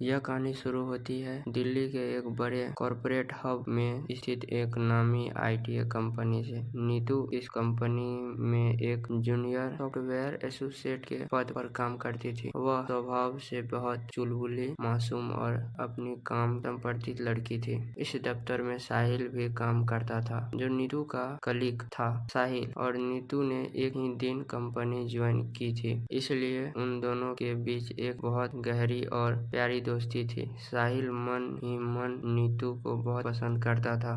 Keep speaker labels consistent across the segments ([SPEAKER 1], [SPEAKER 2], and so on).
[SPEAKER 1] यह कहानी शुरू होती है दिल्ली के एक बड़े कॉरपोरेट हब में स्थित एक नामी आईटी कंपनी से। नीतू इस कंपनी में एक जूनियर सॉफ्टवेयर एसोसिएट के पद पर काम करती थी। वह स्वभाव से बहुत चुलबुली, मासूम और अपनी काम समर्पित लड़की थी। इस दफ्तर में साहिल भी काम करता था, जो नीतू का कलीग था। साहिल और नीतू ने एक ही दिन कंपनी ज्वाइन की थी, इसलिए उन दोनों के बीच एक बहुत गहरी और प्यारी दोस्ती थी। साहिल मन ही मन नीतू को बहुत पसंद करता था।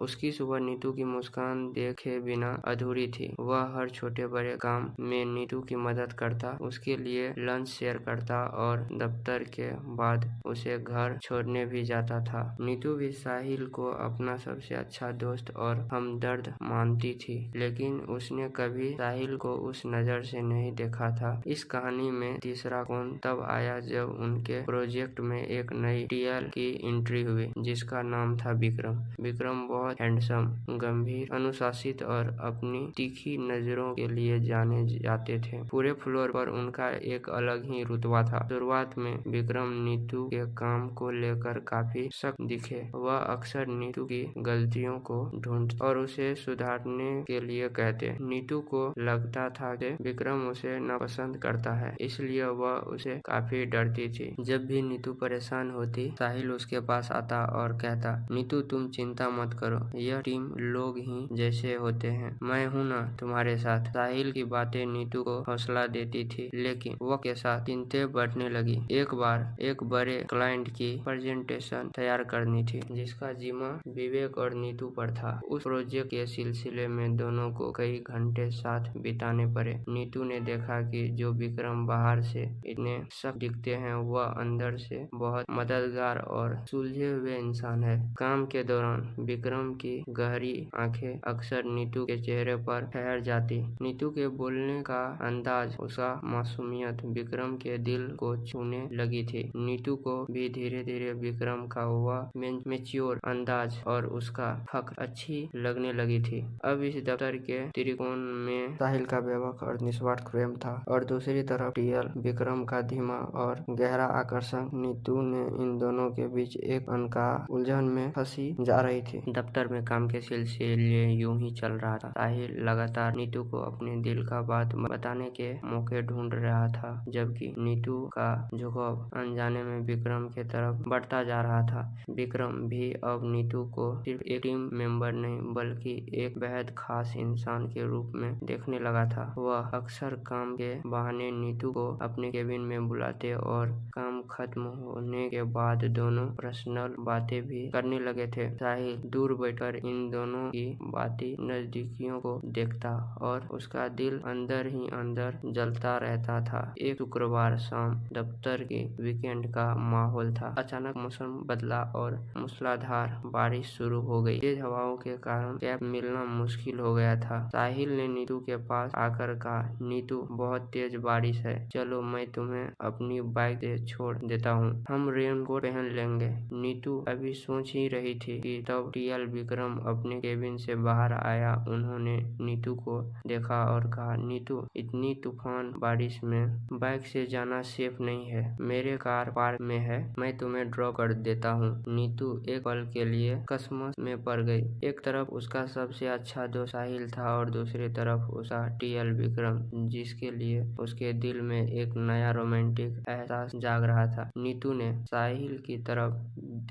[SPEAKER 1] उसकी सुबह नीतू की मुस्कान देखे बिना अधूरी थी। वह हर छोटे बड़े काम में नीतू की मदद करता, उसके लिए लंच शेयर करता और दफ्तर के बाद उसे घर छोड़ने भी जाता था। नीतू भी साहिल को अपना सबसे अच्छा दोस्त और हमदर्द मानती थी, लेकिन उसने कभी साहिल को उस नजर से नहीं देखा था। इस कहानी में तीसरा कोण तब आया जब उनके प्रोजेक्ट में एक नई टीएल की एंट्री हुई, जिसका नाम था विक्रम। विक्रम बहुत हैंडसम, गंभीर, अनुशासित और अपनी तीखी नजरों के लिए जाने जाते थे। पूरे फ्लोर पर उनका एक अलग ही रुतबा था। शुरुआत में विक्रम नीतू के काम को लेकर काफी सख्त दिखे। वह अक्सर नीतू की गलतियों को ढूंढते और उसे सुधारने के लिए कहते। नीतू को लगता था कि विक्रम उसे नापसंद करता है, इसलिए वह उसे काफी डरती थी। जब भी नीतू परेशान होती, साहिल उसके पास आता और कहता, नीतू तुम चिंता मत करो, यह टीम लोग ही जैसे होते हैं, मैं हूँ ना तुम्हारे साथ। साहिल की बातें नीतू को हौसला देती थी, लेकिन वक्त के साथ चिंताएं बढ़ने लगी। एक बार एक बड़े क्लाइंट की प्रेजेंटेशन तैयार करनी थी, जिसका जिम्मा विवेक और नीतू पर था। उस प्रोजेक्ट के सिलसिले में दोनों को कई घंटे साथ बिताने पड़े। नीतू ने देखा कि जो विक्रम बाहर से इतने सख्त दिखते हैं, वह अंदर से बहुत मददगार और सुलझे हुए इंसान है। काम के दौरान विक्रम की गहरी आंखें अक्सर नीतू के चेहरे पर ठहर जाती। नीतू के बोलने का अंदाज, उसका मासूमियत विक्रम के दिल को छूने लगी थी। नीतू को भी धीरे धीरे विक्रम का वह मैच्योर अंदाज और उसका हक अच्छी लगने लगी थी। अब इस दफ्तर के त्रिकोण में साहिल का बेबाक और निस्वार्थ प्रेम था, और दूसरी तरफ टीएल विक्रम का धीमा और गहरा आकर्षण। नीतू ने इन दोनों के बीच एक अनका उलझन में फंसी जा रही थी। दफ्तर में काम के सिलसिले यूं ही चल रहा था। साहिल लगातार नीतू को अपने दिल का बात बताने के मौके ढूंढ रहा था, जबकि नीतू का झुकाव अनजाने में विक्रम के तरफ बढ़ता जा रहा था। विक्रम भी अब नीतू को सिर्फ एक टीम मेंबर नहीं, बल्कि एक बेहद खास इंसान के रूप में देखने लगा था। वह अक्सर काम के बहाने नीतू को अपने केबिन में बुलाते और काम खत्म होने के बाद दोनों पर्सनल बातें भी करने लगे थे। साहिल दूर बैठकर इन दोनों की बातें नजदीकियों को देखता और उसका दिल अंदर ही अंदर जलता रहता था। एक शुक्रवार शाम दफ्तर के वीकेंड का माहौल था। अचानक मौसम बदला और मूसलाधार बारिश शुरू हो गई। तेज हवाओं के कारण कैब मिलना मुश्किल हो गया था। साहिल ने नीतू के पास आकर कहा, नीतू बहुत तेज बारिश है, चलो मैं तुम्हें अपनी बाइक से छोड़ देता हूँ, हम रेनकोट पहन लेंगे। नीतू अभी सोच ही रही थी कि तब टीएल विक्रम अपने केबिन से बाहर आया। उन्होंने नीतू को देखा और कहा, नीतू इतनी तूफान बारिश में बाइक से जाना सेफ नहीं है, मेरे कार पार्क में है, मैं तुम्हें ड्रॉप कर देता हूँ। नीतू एक पल के लिए कसमस में पड़ गई। एक तरफ उसका सबसे अच्छा दोस्त साहिल था और दूसरी तरफ उसका टीएल विक्रम, जिसके लिए उसके दिल में एक नया रोमांटिक एहसास जाग रहा था। नीतू ने साहिल की तरफ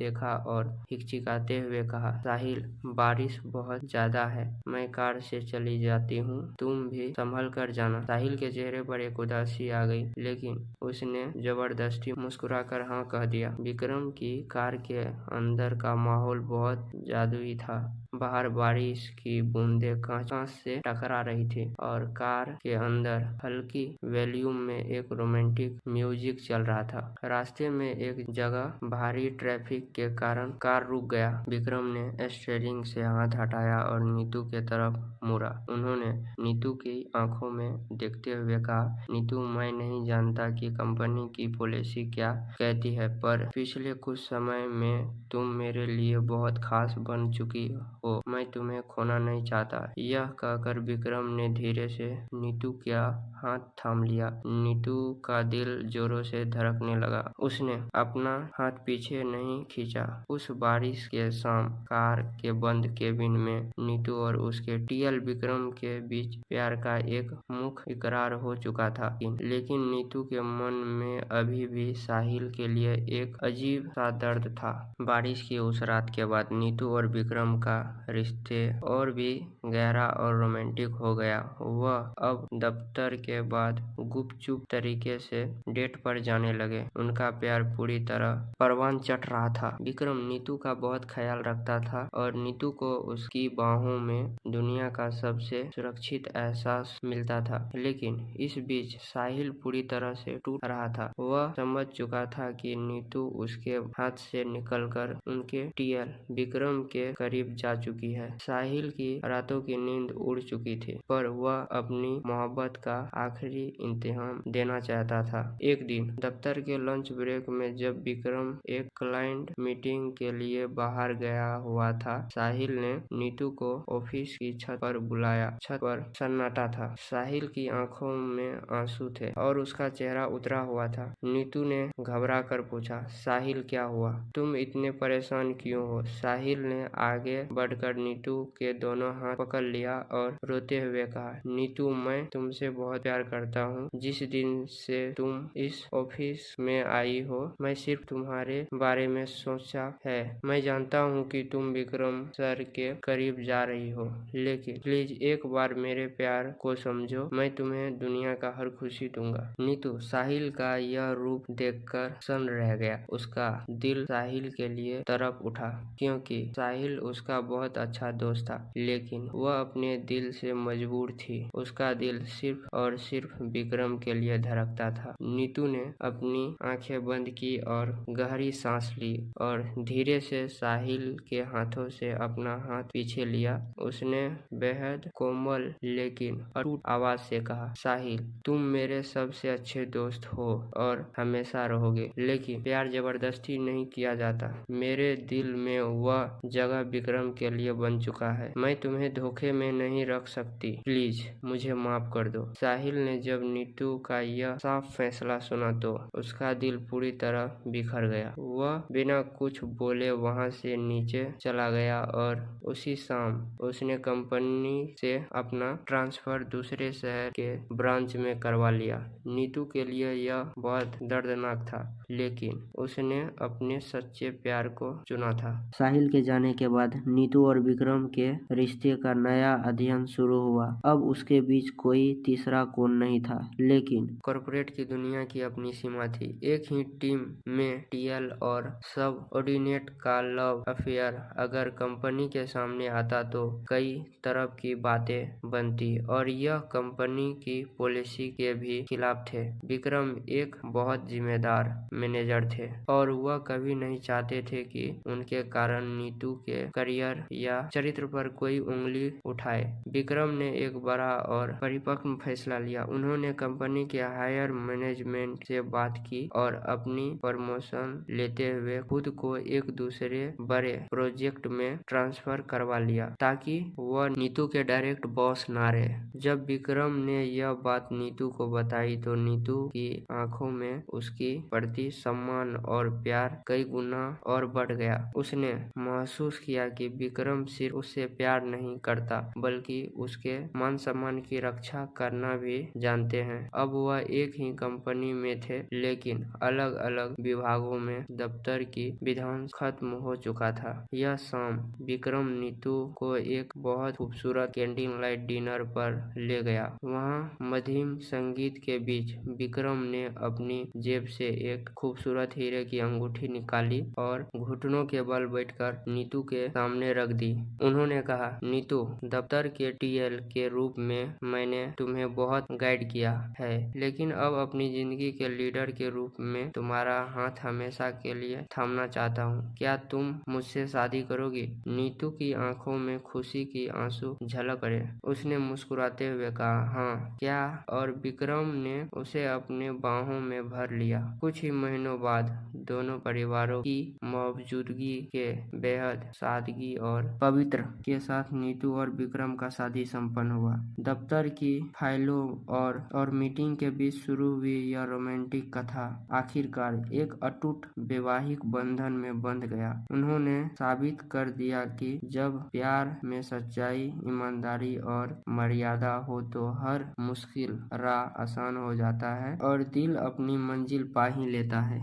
[SPEAKER 1] देखा और हिचकिचाते हुए कहा, साहिल बारिश बहुत ज्यादा है, मैं कार से चली जाती हूँ, तुम भी संभल कर जाना। साहिल के चेहरे पर एक उदासी आ गई, लेकिन उसने जबरदस्ती मुस्कुराकर हाँ कह दिया। विक्रम की कार के अंदर का माहौल बहुत जादुई था। बाहर बारिश की बूंदें कांच से टकरा रही थी और कार के अंदर हल्की वॉल्यूम में एक रोमांटिक म्यूजिक चल रहा था। रास्ते में एक जगह भारी ट्रैफिक के कारण कार रुक गया। विक्रम ने स्टीयरिंग से हाथ हटाया और नीतू के तरफ मुड़ा। उन्होंने नीतू की आंखों में देखते हुए कहा, नीतू मैं नहीं जानता कि कंपनी की पॉलिसी क्या कहती है, पर पिछले कुछ समय में तुम मेरे लिए बहुत खास बन चुकी हो, मैं तुम्हें खोना नहीं चाहता। यह कहकर विक्रम ने धीरे से नीतू का हाथ थाम लिया। नीतू का दिल जोरों से धड़कने लगा। उसने अपना हाथ पीछे नहीं खींचा। उस बारिश के शाम कार के बंद केबिन में नीतू और उसके टीएल विक्रम के बीच प्यार का एक मुख्य इकरार हो चुका था। लेकिन नीतू के मन में अभी भी साहिल के लिए एक अजीब सा दर्द था। बारिश की उस रात के बाद नीतू और विक्रम का रिश्ते और भी गहरा और रोमांटिक हो गया। वह अब दफ्तर के बाद गुपचुप तरीके से डेट पर जाने लगे। उनका प्यार पूरी तरह परवान चढ़ रहा था। विक्रम नीतू का बहुत ख्याल रखता था और नीतू को उसकी बाहों में दुनिया का सबसे सुरक्षित एहसास मिलता था। लेकिन इस बीच साहिल पूरी तरह से टूट रहा था। वह समझ चुका था कि नीतू उसके हाथ से निकलकर उनके टीएल विक्रम के करीब जा चुकी है। साहिल की रातों की नींद उड़ चुकी थी, पर वह अपनी मोहब्बत का आखिरी इम्तिहान देना चाहता था। एक दिन दफ्तर के लंच ब्रेक में जब विक्रम एक क्लाइंट मीटिंग के लिए बाहर गया हुआ था, साहिल ने नीतू को ऑफिस की छत पर बुलाया। छत पर सन्नाटा था। साहिल की आंखों में आंसू थे और उसका चेहरा उतरा हुआ था। नीतू ने घबरा कर पूछा, साहिल क्या हुआ? तुम इतने परेशान क्यों हो? साहिल ने आगे बढ़कर नीतू के दोनों हाथ पकड़ लिया और रोते हुए कहा, नीतू, मैं तुमसे बहुत प्यार करता हूँ। जिस दिन से तुम इस ऑफिस में आई हो, मैं सिर्फ तुम्हारे बारे में सोचा है। मैं जानता हूँ कि तुम विक्रम सर के करीब जा रही हो, लेकिन प्लीज एक बार मेरे प्यार को समझो। मैं तुम्हें दुनिया का हर खुशी दूंगा। नीतू साहिल का यह रूप देखकर सन्न रह गया। उसका दिल साहिल के लिए तड़प उठा, क्योंकि साहिल उसका बहुत अच्छा दोस्त था। लेकिन वह अपने दिल से मजबूर थी। उसका दिल सिर्फ और सिर्फ विक्रम के लिए धड़कता था। नीतू ने अपनी आंखें बंद की और गहरी सांस ली और धीरे से साहिल के हाथों से अपना हाथ पीछे लिया। उसने बेहद कोमल लेकिन अटूट आवाज से कहा, साहिल, तुम मेरे सबसे अच्छे दोस्त हो और हमेशा रहोगे, लेकिन प्यार जबरदस्ती नहीं किया जाता। मेरे दिल में वह जगह विक्रम के लिए बन चुका है। मैं तुम्हें धोखे में नहीं रख सकती। प्लीज मुझे माफ कर दो। साहिल ने जब नीतू का यह साफ फैसला सुना तो उसका दिल पूरी तरह बिखर गया। वह बिना कुछ बोले वहां से नीचे चला गया और उसी शाम उसने कंपनी से अपना ट्रांसफर दूसरे शहर के ब्रांच में करवा लिया। नीतू के लिए यह बहुत दर्दनाक था, लेकिन उसने अपने सच्चे प्यार को चुना था। साहिल के जाने के बाद नीतू और विक्रम के रिश्ते का नया अध्ययन शुरू हुआ। अब उसके बीच कोई तीसरा कौन नहीं था, लेकिन कॉर्पोरेट की दुनिया की अपनी सीमा थी। एक ही टीम में टीएल और सब ऑर्डिनेट का लव अफेयर अगर कंपनी के सामने आता तो कई तरह की बातें बनती और यह कंपनी की पॉलिसी के भी खिलाफ थे। विक्रम एक बहुत जिम्मेदार मैनेजर थे और वह कभी नहीं चाहते थे कि उनके कारण नीतू के करियर या चरित्र पर कोई उंगली उठाए। विक्रम ने एक बड़ा और परिपक्व फैसला लिया। उन्होंने कंपनी के हायर मैनेजमेंट से बात की और अपनी प्रमोशन लेते हुए खुद को एक दूसरे बड़े प्रोजेक्ट में ट्रांसफर करवा लिया, ताकि वह नीतू के डायरेक्ट बॉस ना रहे। जब विक्रम ने यह बात नीतू को बताई तो नीतू की आंखों में उसकी प्रति सम्मान और प्यार कई गुना और बढ़ गया। उसने महसूस किया कि विक्रम सिर्फ उससे प्यार नहीं करता, बल्कि उसके मान सम्मान की रक्षा करना भी जानते हैं। अब वह एक ही कंपनी में थे, लेकिन अलग अलग विभागों में दफ्तर की विधान खत्म हो चुका था। यह शाम विक्रम नीतू को एक बहुत खूबसूरत कैंडल लाइट डिनर पर ले गया। वहाँ मध्यम संगीत के बीच विक्रम ने अपनी जेब से एक खूबसूरत हीरे की अंगूठी निकाली और घुटनों के बल बैठकर नीतू के सामने रख दी। उन्होंने कहा, नीतू, दफ्तर के टीएल के रूप में मैंने तुम्हें बहुत गाइड किया है, लेकिन अब अपनी जिंदगी के लीडर के रूप में तुम्हारा हाथ हमेशा के लिए थामना चाहता हूँ। क्या तुम मुझसे शादी करोगी? नीतू की आंखों में खुशी की आंसू झलक रहे। उसने मुस्कुराते हुए कहा, हाँ, क्या? और विक्रम ने उसे अपने बाहों में भर लिया। कुछ ही महीनों बाद दोनों परिवारों की मौजूदगी के बेहद सादगी और पवित्र के साथ नीतू और विक्रम का शादी संपन्न हुआ। दफ्तर की फाइलों और मीटिंग के बीच शुरू हुई यह रोमांटिक कथा आखिरकार एक अटूट वैवाहिक बंधन में बंध गया। उन्होंने साबित कर दिया कि जब प्यार में सच्चाई, ईमानदारी और मर्यादा हो तो हर मुश्किल राह आसान हो जाता है और दिल अपनी मंजिल पा ही लेता है।